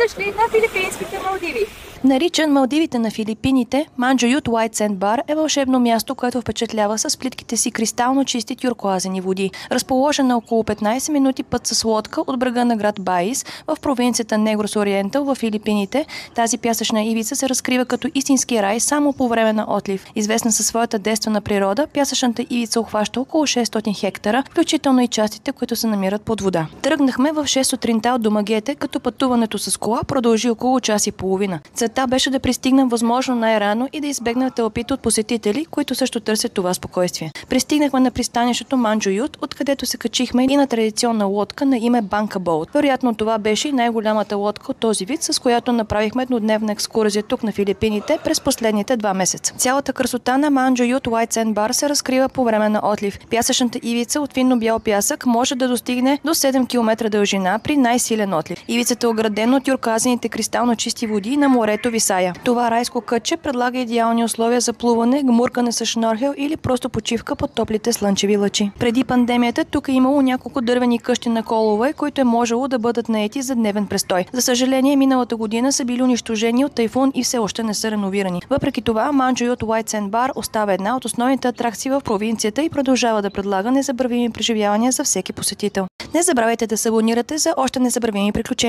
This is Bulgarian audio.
дошли на филипинските Малдиви! Наричан Малдивите на Филипините, Манджо Ют White Sand Bar е вълшебно място, което впечатлява с плитките си кристално чисти тюркоазени води. Разположен на около 15 минути път с лодка от брега на град Баис в провинцията Негрос Ориентал в Филипините, тази пясъчна ивица се разкрива като истински рай само по време на отлив. Известна със своята девствена природа, пясъчната ивица обхваща около 600 хектара, включително и частите, които се намират под вода. Тръгнахме в 6 сутринта от Домагете, като пътуването с кола продължи около час и половина. Целта беше да пристигнем възможно най-рано и да избегнем тълпите от посетители, които също търсят това спокойствие. Пристигнахме на пристанището Манджо Ют, откъдето се качихме и на традиционна лодка на име Банка Боут. Вероятно това беше и най-голямата лодка от този вид, с която направихме еднодневна екскурзия тук на Филипините през последните 2 месеца. Цялата красота на Манджо Ют White Sand Bar се разкрива по време на отлив. Пясъчната ивица от финно-бял пясък може да достигне до 7 км дължина при най-силен отлив. Ивицата е оградена от тюркоазените кристално чисти води на морето Висая. Това райско кътче предлага идеални условия за плуване, гмуркане с шнорхел или просто почивка под топлите слънчеви лъчи. Преди пандемията тук е имало няколко дървени къщи на колове, които е можело да бъдат наети за дневен престой. За съжаление, миналата година са били унищожени от тайфун и все още не са реновирани. Въпреки това, Манджо Ют White Sand Bar остава една от основните атракции в провинцията и продължава да предлага незабравими преживявания за всеки посетител. Не забравяйте да се абонирате за още незабравими приключения.